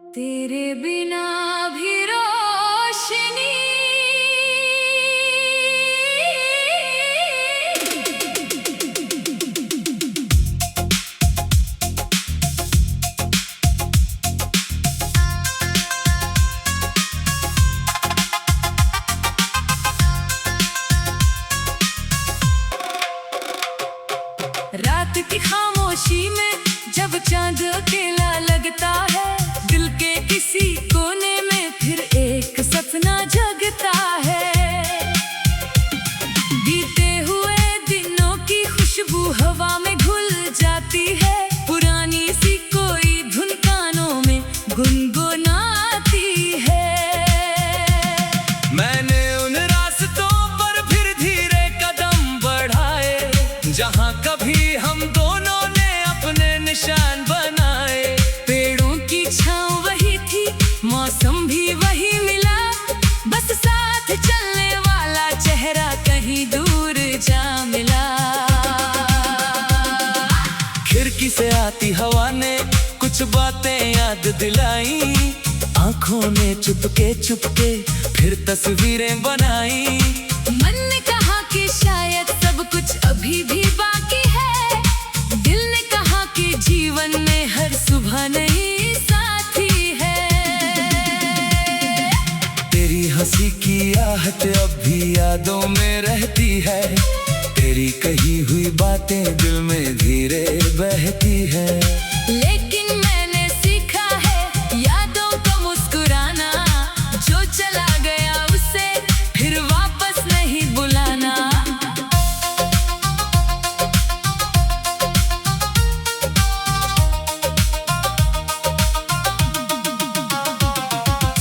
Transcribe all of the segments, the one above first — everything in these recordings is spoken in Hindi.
तेरे बिना भी रोशनी रात की खामोशी में जब चांद अकेला लगता है, दिल के किसी कोने में फिर एक सपना जगता है। बीते हुए दिनों की खुशबू हवा में घुल जाती है, पुरानी सी कोई धुन कानों में गुनगुनाती है। मैंने उन रास्तों पर फिर धीरे कदम बढ़ाए, जहाँ कभी हम दोनों ने अपने निशान बनाए। पेड़ों की छाँव वही थी, मौसम भी वही मिला, बस साथ चलने वाला चेहरा कहीं दूर जा मिला। खिड़की से आती हवा ने कुछ बातें याद दिलाई, आंखों ने चुपके चुपके फिर तस्वीरें बनाई। मन ने कहा कि शायद सब कुछ अभी भी बाकी है, दिल ने कहा कि जीवन में हर सुबह नई साथी है। तेरी हंसी की आहट अब भी यादों में रहती है, तेरी कही हुई बातें दिल में धीरे बहती है। लेकिन मैंने सीखा है यादों को मुस्कुराना, जो चला गया उसे फिर वापस नहीं बुलाना।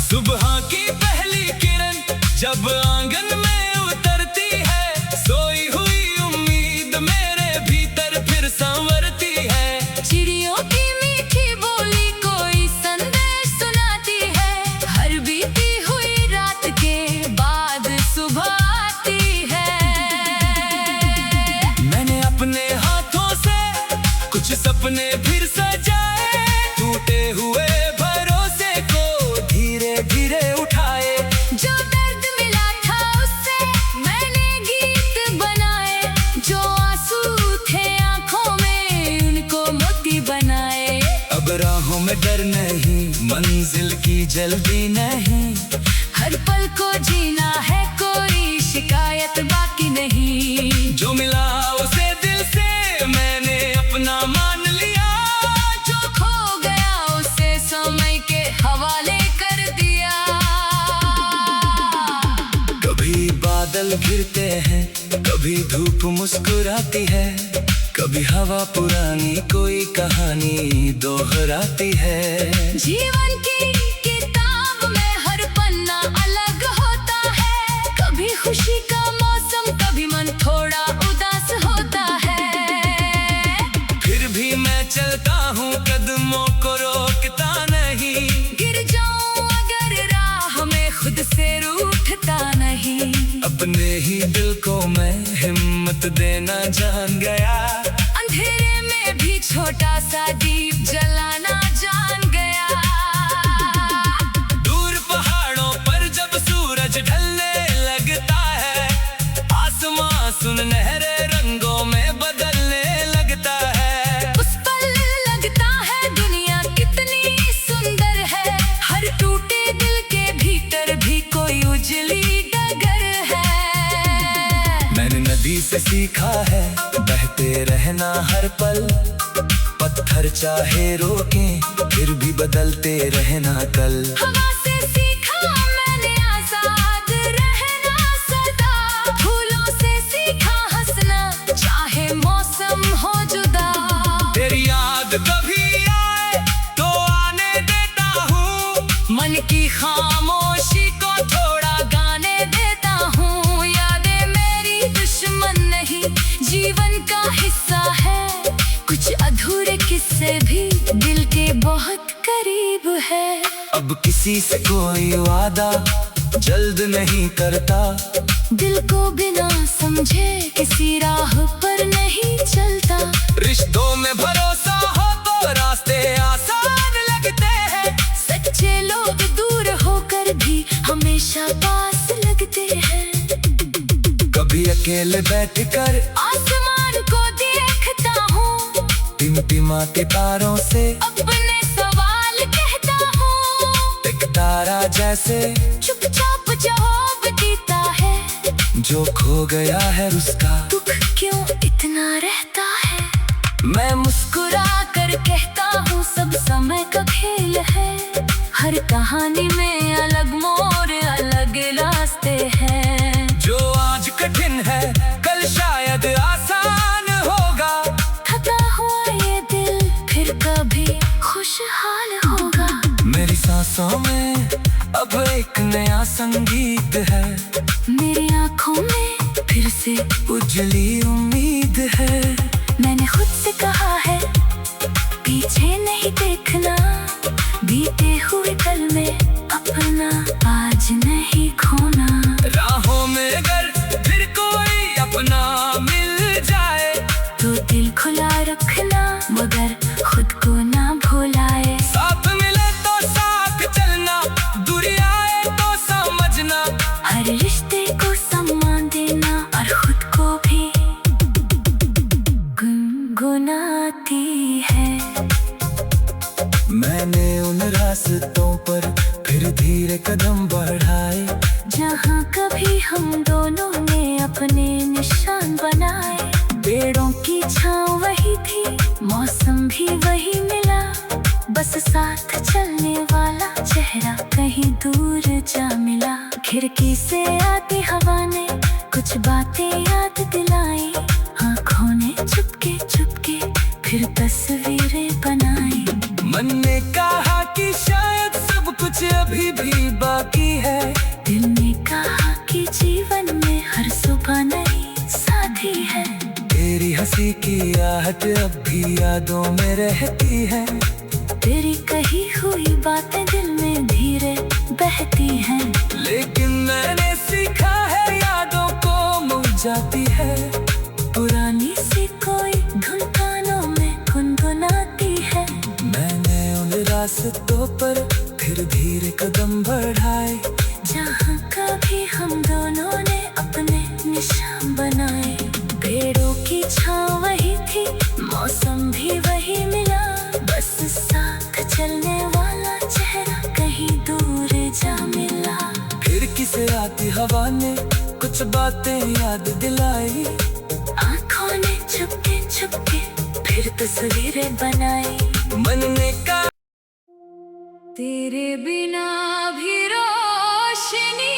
सुबह की पहली किरण जब आंगन में उतरती है, सोई हुई उम्मीद मेरे भीतर फिर संवरती है। चिड़ियों की मीठी बोली कोई संदेश सुनाती है, हर बीती हुई रात के बाद सुबह आती है। मैंने अपने हाथों से कुछ सपने फिर सजाए, टूटे हुए भरोसे को धीरे धीरे उठाए। जो दर्द मिला था उससे मैंने गीत बनाए, जो आंसू थे आंखों में उनको मोती बनाए। अब राहों में डर नहीं, मंजिल की जल्दी नहीं, हर पल को जीना है, कोई शिकायत बाकी नहीं। जो मिला उसे दिल से मैंने अपना मान लिया, जो खो गया उसे समय के हवाले कर दिया। कभी बादल घिरते हैं, कभी धूप मुस्कुराती है, कभी हवा पुरानी कोई कहानी दोहराती है। जीवन की किताब में हर पन्ना अलग होता है, कभी खुशी का मौसम, कभी मन थोड़ा उदास होता है। फिर भी मैं चलता हूँ, कदमों को रोकता नहीं, गिर जाऊं अगर राह में खुद से रूठता नहीं। अपने ही दिल को मैं हिम्मत देना जान गया, अंधेरे में भी छोटा सा दीप जलाना जान गया। दूर पहाड़ों पर जब सूरज ढलने लगता है, आसमां सुनहरे रंगों में बदलने लगता है। उस पल लगता है दुनिया कितनी सुंदर है, हर टूटे दिल के भीतर भी कोई उजली डगर है। मैंने नदी से सीखा है बहते रहना हर पल, पत्थर चाहे रोकें फिर भी बदलते रहना कल। हवा से सीखा मैंने आजाद रहना सदा, फूलों से सीखा हंसना चाहे मौसम हो जुदा। तेरी याद कभी आए तो आने देता हूँ, मन की खामोशी को थोड़ा गाने देता हूँ। यादें मेरी दुश्मन नहीं, जीवन का हिस्सा है, कुछ अधूरे किस्से भी दिल के बहुत करीब है। अब किसी से कोई वादा जल्द नहीं करता, दिल को बिना समझे किसी राह पर नहीं चलता। रिश्तों में भरोसा हो तो रास्ते आसान लगते हैं, सच्चे अकेले बैठकर आसमान को देखता हूँ, टिमटिमाते तारों से अपने सवाल कहता हूँ। एक तारा जैसे चुपचाप जवाब देता है, जो खो गया है उसका दुख क्यों इतना रहता है। मैं मुस्कुरा कर कहता हूँ सब समय का खेल है, हर कहानी में अलग मोड़ अलग रास्ते हैं। जो आज कठिन है कल शायद आसान होगा, थका हुआ ये दिल फिर कभी खुशहाल होगा। मेरी सांसों में अब एक नया संगीत है, मेरी आँखों में फिर से उजली उम्मीद है। मैंने खुद से कहा है पीछे नहीं देखना, बीते हुए कल में अपना आज नहीं खोना। राहों में अगर फिर कोई अपना मिल जाए तो दिल खुला रखना, मगर खुद को ना भुलाए। साथ मिले तो साथ चलना, दूरी आए तो समझना, हर रिश्ते को सम्मान देना और खुद को भी गुनगुनाती है। मैंने उन रास्तों पर फिर धीरे कदम बढ़ाए, जहाँ कभी हम दोनों ने अपने निशान बनाए। पेड़ों की छाँव वही थी, मौसम भी वही मिला, बस साथ चलने वाला चेहरा कहीं दूर जा मिला। खिड़की से आती हवा ने कुछ बातें याद दिलाई, आँखों ने चुपके चुपके फिर तस्वीरें बनाई। मन ने कहा कि शायद सब कुछ अभी भी बाकी है, दिल ने कहा कि जीवन में हर सुबह नई साथी है। तेरी हंसी की आहट अब भी यादों में रहती है, तेरी कही हुई बातें दिल में धीरे बहती हैं। लेकिन मैंने सीखा है यादों को मुरझाती है, पुरानी सी कोई धुन कानों में गुनगुनाती है। मैंने उन रास्तों पर फिर धीरे कदम बढ़ाए, जहाँ कभी हम दोनों ने अपने निशान बनाए। पेड़ों की छाँव वही थी, मौसम भी वही मिला, बस साथ चलने वाला चेहरा कहीं दूर जा मिला। फिर किसे आती हवा ने कुछ बातें याद दिलाई, आँखों ने चुपके चुपके फिर तस्वीरें बनाई। मन ने कहा तेरे बिना भी रोशनी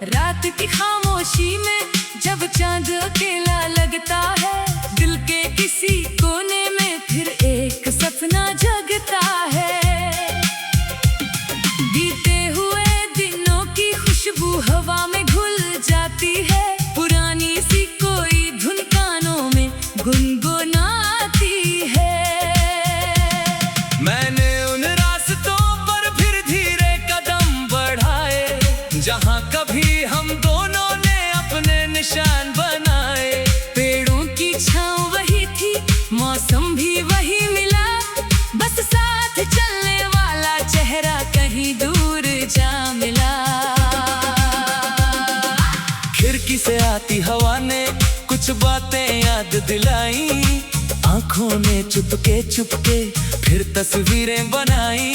रात की खामोशी में जब चांद अकेला लगता है, दिल के किसी कोने में फिर एक सपना जगता है। बीते हुए दिनों की खुशबू हवा में घुल जाती है, पुरानी सी कोई धुन कानों में गुनगुनाती है। मैंने उन रास्तों पर फिर धीरे कदम बढ़ाए, जहाँ कभी हम दोनों ने अपने निशान बनाए। पेड़ों की छाँव वही थी, मौसम भी वही मिला, बस साथ चलने वाला चेहरा कहीं दूर जा मिला। खिड़की से आती हवा ने कुछ बातें याद दिलाई, आँखों ने चुपके चुपके फिर तस्वीरें बनाई।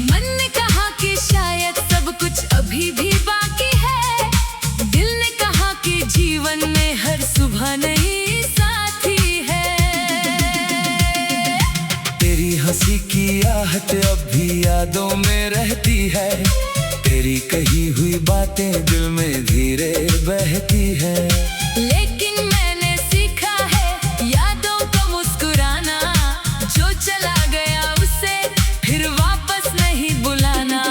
मन ने कहा कि शायद सब कुछ अभी भी बाकी है, दिल ने कहा कि जीवन में हर सुबह नई साथी है। तेरी हंसी की आहट अब भी यादों में रहती है, तेरी कही हुई बातें दिल में धीरे बहती है। लेकिन मैंने सीखा है यादों को मुस्कुराना, जो चला गया उसे फिर वापस नहीं बुलाना।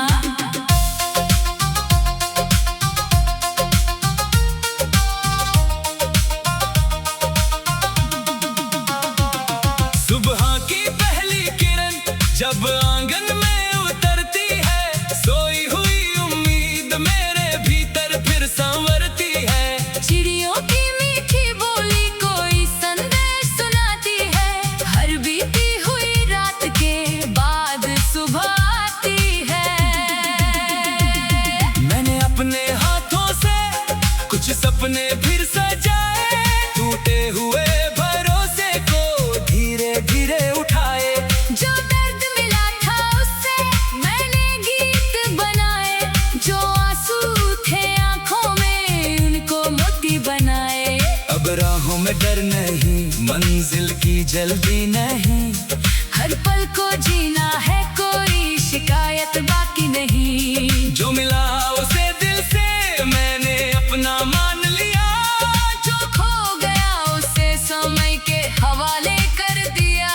सुबह की पहली किरण जब आंगन में उतरती है, सोई सपने फिर सजाए, टूटे हुए भरोसे को धीरे धीरे उठाए। जो दर्द मिला था उससे मैंने गीत बनाए, जो आंसू थे आंखों में उनको मोती बनाए। अब राहों में डर नहीं, मंजिल की जल्दी नहीं, हर पल को जीना है, कोई शिकायत बाकी नहीं। जो मिला उसे दिल से मैंने अपना मान लिया, जो खो गया उसे समय के हवाले कर दिया।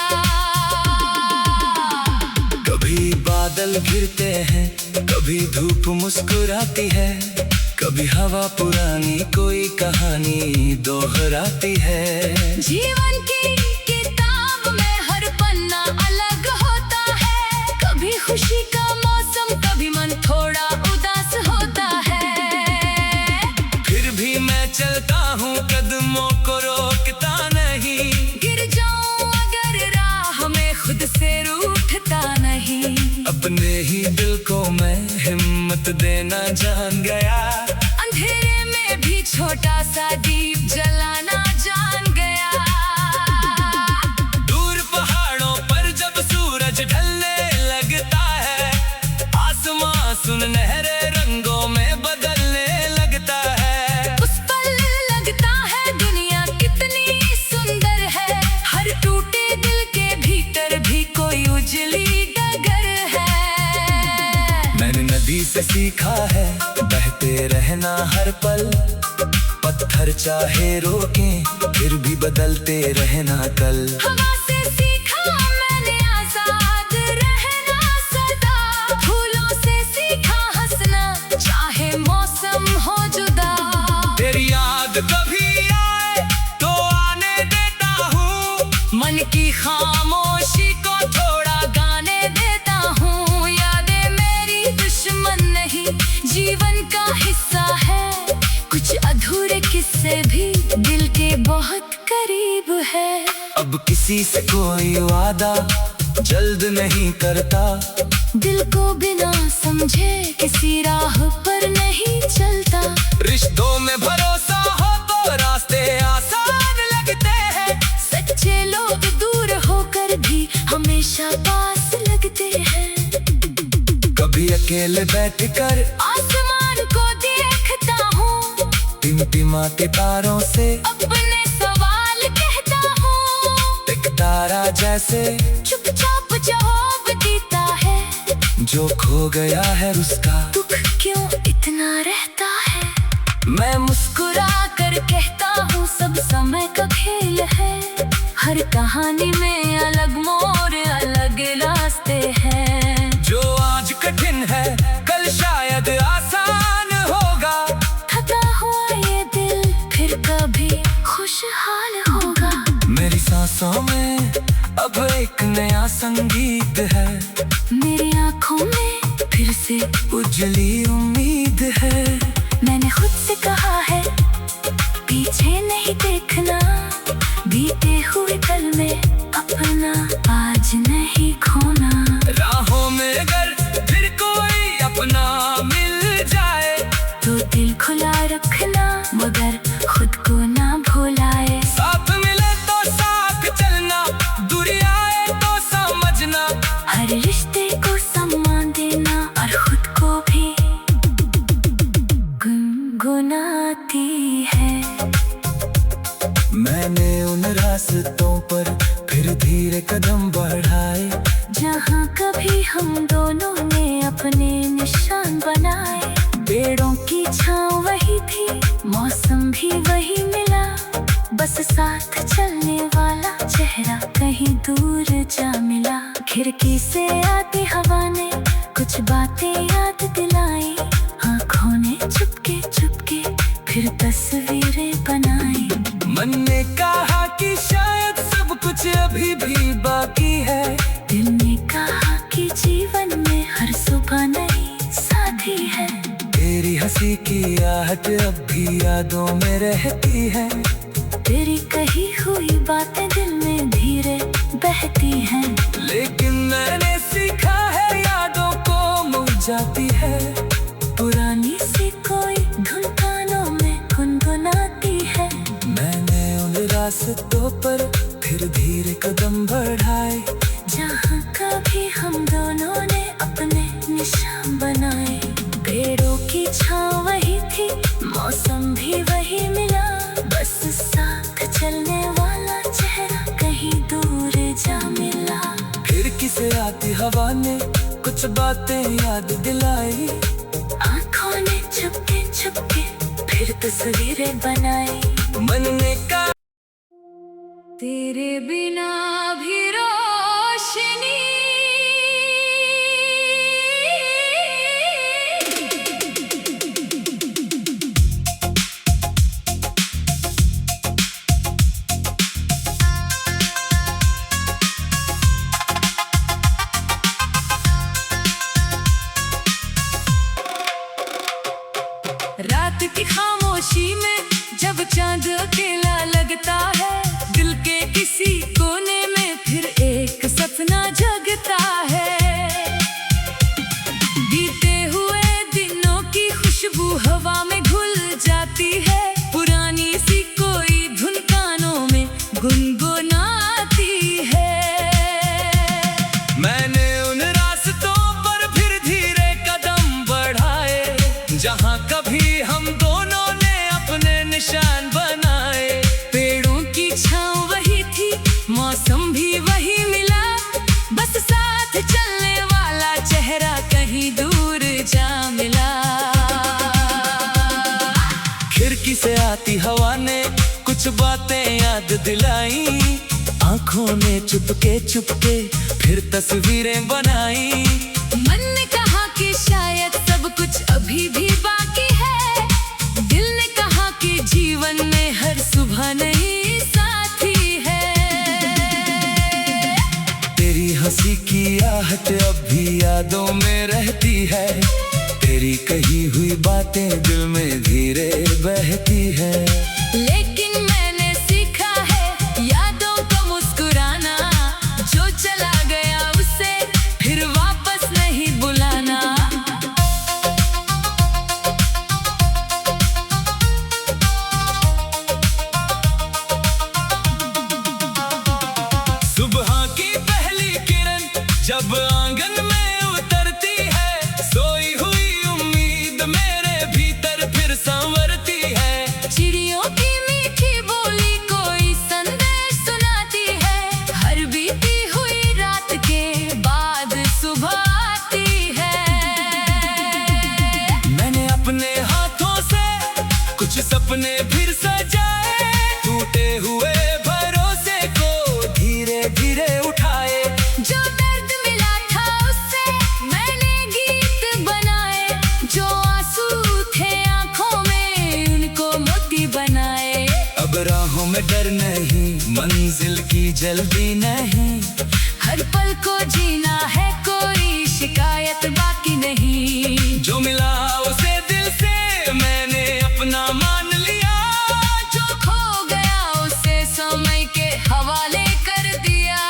कभी बादल घिरते हैं, कभी धूप मुस्कुराती है, कभी हवा पुरानी कोई कहानी दोहराती है। जीवन की किताब में हर पन्ना अलग होता है, कभी खुशी का मौसम, कभी मन थोड़ा उदास होता है। फिर भी मैं चलता हूँ, कदमों को रोकता नहीं, गिर जाऊं अगर राह में खुद से रूठता नहीं। अपने ही दिल को मैं हिम्मत देना जान गया, अंधेरे में भी छोटा सा दीप जलाना जान गया। दूर पहाड़ों पर जब सूरज ढलने लगता है, आसमां सुनहरे रंगों में बदलने लगता है। उस पल लगता है दुनिया कितनी सुंदर है, हर टूटे दिल के भीतर भी कोई उजली डगर है। मैंने नदी से सीखा है बहते रहना हर पल, पत्थर चाहे रोकें फिर भी बदलते रहना कल। हवा से सीखा मैंने आजाद रहना सदा, फूलों से सीखा हंसना चाहे मौसम हो जुदा। तेरी याद कभी आए तो आने देता हूँ, मन की खामोशी को थोड़ा गाने देता हूँ। यादें मेरी दुश्मन नहीं, जीवन का हिस्सा है, कुछ अधूरे किस्से भी दिल के बहुत करीब है। अब किसी से कोई वादा जल्द नहीं करता, दिल को बिना समझे किसी राह पर नहीं चलता। रिश्तों में भरोसा हो तो रास्ते आसान लगते हैं, सच्चे लोग दूर होकर भी हमेशा पास लगते हैं। कभी अकेले बैठकर आसमान को देखता हूँ, टिमटिमाते तारों से अपने सवाल कहता हूँ। एक तारा जैसे चुपचाप जवाब देता है, जो खो गया है उसका दुख क्यों इतना रहता है। मैं मुस्कुरा कर कहता हूँ सब समय का खेल है, हर कहानी में अलग मोड़ अलग रास्ते हैं। जो आज कठिन है कल शायद आसान होगा, थका हुआ ये दिल फिर कभी खुशहाल होगा। मेरी सांसों में अब एक नया संगीत है, मेरी आंखों में फिर से उजली उम्मीद है। मैंने खुद से कहा है पीछे नहीं देखना, बीते हुए कल में अपना आज नहीं खोना। राहों में अगर फिर कोई अपना मिल जाए, तो दिल खुला रखना मगर खुद को ना भुलाए। साथ मिले तो साथ चलना, दूरी आए तो समझना, हर रिश्ते को सम्मान देना और खुद को भी गुनगुनाती है। मैंने उन रास्तों पर फिर धीरे कदम बढ़ाए, जहाँ कभी हम दोनों ने अपने निशान बनाए। पेड़ों की छाँव वही थी, मौसम भी वही मिला, बस साथ चलने वाला चेहरा कहीं दूर जा मिला। खिड़की से आती हवा ने कुछ बातें याद दिलाई, आँखों ने चुपके चुपके फिर तस्वीरें बनाई। मन ने कहा कि शायद सब कुछ अभी भी बाकी है, दिल ने कहा कि जीवन में हर सुबह नई साथी है। तेरी हंसी की आहट अब भी यादों में रहती है, तेरी कही हुई बातें दिल में धीरे बहती हैं। लेकिन मैंने सीखा है यादों को मुरझाती है, पुरानी सी कोई धुन कानों में गुनगुना रास्तों पर फिर धीरे कदम बढ़ाए, जहाँ कभी हम दोनों ने अपने निशान बनाए। पेड़ों की छाँव वही थी, मौसम भी वही मिला, बस साथ चलने वाला चेहरा कहीं दूर जा मिला। खिड़की से आती हवा ने कुछ बातें याद दिलाई, आँखों ने छुपके छुपके फिर तस्वीरें बनाई। मन ने कहा तेरे बिना भी रोशनी रात की खामोशी में जब चांद अकेला लगता है, दिल के किसी कोने में फिर एक सपना जगता है। बीते हुए दिनों की खुशबू हवा में घुल जाती है, पुरानी सी कोई धुन कानों में गुनगुनाती है। मैंने उन रास्तों पर फिर धीरे कदम बढ़ाए, जहाँ कभी हम दोनों ने अपने निशान बनाए। पेड़ों की छाँव वही थी, मौसम भी वही मिला, बस साथ चलने वाला चेहरा कहीं दूर जा मिला। खिड़की से आती हवा ने कुछ बातें याद दिलाई, आंखों ने चुपके चुपके फिर तस्वीरें बनाई। मन ने कहा कि शायद सब कुछ अभी भी बाकी है, दिल ने कहा कि जीवन में हर सुबह नई साथी है। तेरी हंसी की आहट अब भी यादों में रहती है, तेरी कही हुई बातें दिल में धीरे बहती है। लेकिन मैंने सीखा है यादों को मुस्कुराना, जो चला गया उसे फिर वापस नहीं बुलाना। सुबह की पहली किरण जब आंगन में उतरती है, सोई हुई उम्मीद मेरे भीतर फिर संवरती है। चिड़ियों की मीठी बोली कोई संदेश सुनाती है, हर बीती हुई रात के बाद सुबह आती है। मैंने अपने हाथों से कुछ सपने फिर सजाए, टूटे हुए भरोसे को धीरे धीरे उठाए। जो दर्द मिला था उससे मैंने गीत बनाए, जो आंसू थे आंखों में उनको मोती बनाए। अब राहों में डर नहीं, मंजिल की जल्दी नहीं, हर पल को जीना है, कोई शिकायत बाकी नहीं। जो मिला उसे दिल से मैंने अपना मान लिया, जो खो गया उसे समय के हवाले कर दिया।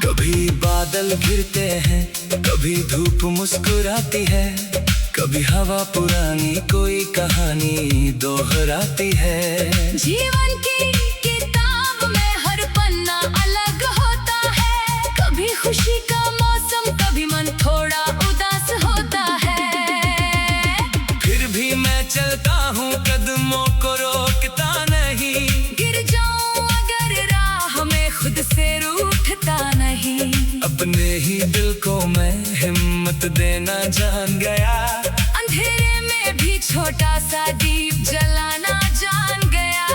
कभी बादल घिरते हैं, कभी धूप मुस्कुराती है, कभी हवा पुरानी कोई कहानी दोहराती है। जीवन की किताब में हर पन्ना अलग होता है, कभी खुशी का मौसम, कभी मन थोड़ा उदास होता है। फिर भी मैं चलता हूँ, कदमों को रोकता नहीं, गिर जाऊं अगर राह में खुद से रूठता नहीं। अपने ही दिल को मैं हिम्मत देना जान गया, अंधेरे में भी छोटा सा दीप जलाना जान गया।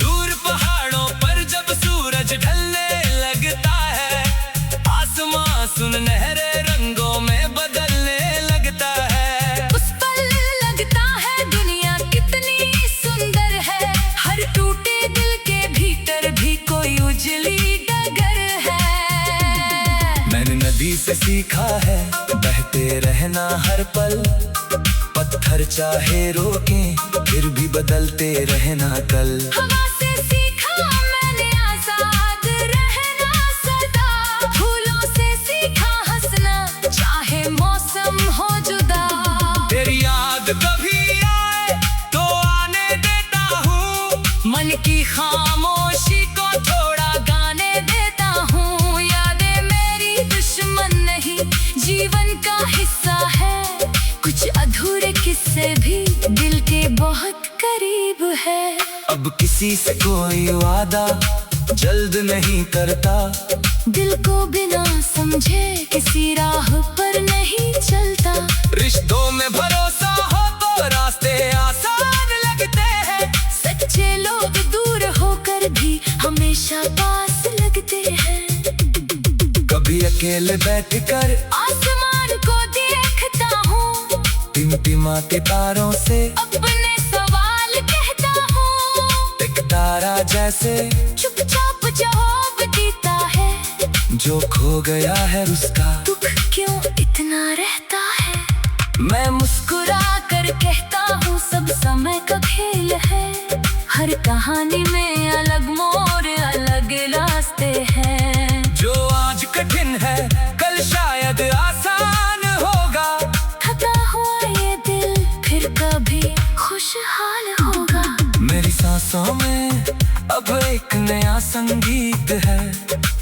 दूर पहाड़ों पर जब सूरज ढलने लगता है, आसमां सुनहरे रंगों में बदलने लगता है। उस पल लगता है दुनिया कितनी सुंदर है, हर टूटे दिल के भीतर भी कोई उजली डगर है। मैंने नदी से सीखा है बहते रहना हर पल, पत्थर चाहे रोकें फिर भी बदलते रहना कल। हवा से सीखा मैंने आजाद रहना सदा, फूलों से सीखा हंसना चाहे मौसम हो जुदा। तेरी याद कभी आए तो आने दे मन की खामोशी को थोड़ा गाने देता हूँ। यादें मेरी दुश्मन नहीं, जीवन का हिस्सा है। कुछ अधूरे किस्से भी दिल के बहुत करीब है। अब किसी से कोई वादा जल्द नहीं करता, दिल को बिना समझे किसी राह पर नहीं चलता। रिश्तों में भरोसा हो तो रास्ते आसान लगते हैं। सच्चे लोग दूर होकर भी हमेशा पास लगते हैं। कभी अकेले बैठकर आसमान को देखता हूँ, टिमटिमाते तारों से अपने सवाल कहता हूँ। एक तारा जैसे चुपचाप जवाब देता है, जो खो गया है उसका दुख क्यों इतना रहता है। मैं मुस्कुरा कर कहता हूँ सब समय का खेल है। हर कहानी में अलग मोड़ अलग रास्ते हैं। जो आज कठिन है कल शायद आसान होगा। थका हुआ ये दिल फिर कभी खुशहाल होगा। मेरी सांसों में अब एक नया संगीत है।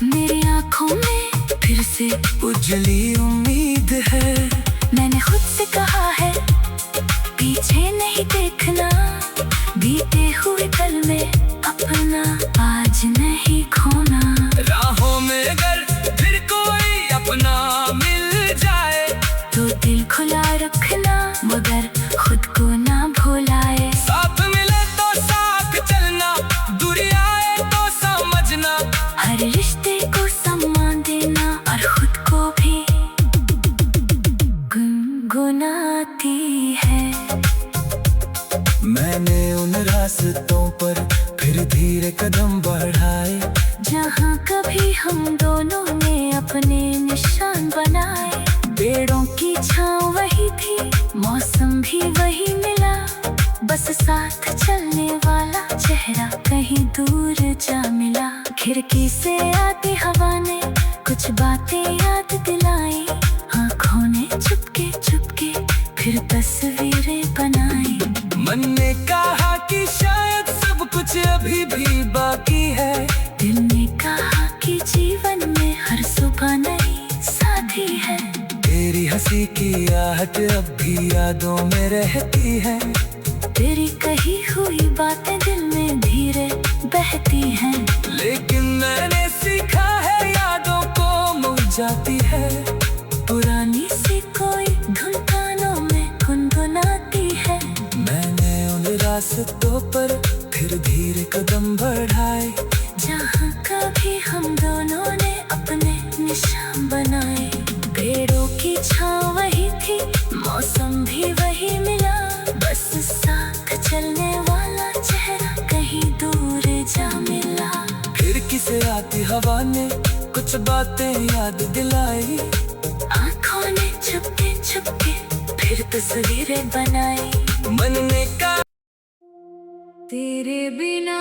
मेरी आँखों में फिर से उजली उम्मीद है। मैंने खुद से कहा है पीछे नहीं देखना, बीते हुए कल में अपना आज नहीं खोना। राहों में अगर फिर कोई अपना मिल जाए तो दिल खुला रखना, मगर खुद को ना भुलाए। साथ मिले तो साथ चलना, दूरी आए तो समझना। हर रिश्ते को सम्मान देना और खुद को भी गुनगुनाती है। मैंने उन रास्तों पर फिर धीरे कदम बढ़ाए, जहाँ कभी हम दोनों ने अपने निशान बनाए। पेड़ों की छाँव वही थी, मौसम भी वही मिला। बस साथ चलने वाला चेहरा कहीं दूर जा मिला। खिड़की से आती हवा ने कुछ बातें याद दिलाई। आँखों ने चुपके चुपके फिर तस्वीरें बनाई। मन ने कहा कि शायद सब कुछ अभी भी बाकी है। दिल ने कहा कि जीवन में हर सुबह नई साथी है। तेरी हंसी की आहट अब भी यादों में रहती है। तेरी कही हुई बातें दिल में धीरे बहती हैं। लेकिन मैंने सीखा है यादों को मुरझाती है। पुरानी सी कोई धुन कानों में गुनगुनाती है। मैंने उन रास्तों पर फिर धीरे कदम बढ़ाए, जहाँ कभी हम दोनों ने अपने निशान बनाए। पेड़ों की छाँव वही थी, मौसम भी वही मिला। बस साथ चलने वाला चेहरा कहीं दूर जा मिला। फिर किसे आती हवा ने कुछ बातें याद दिलाई। आँखों ने छुपके छुपके फिर तस्वीरें बनाई। मन ने कहा तेरे बिना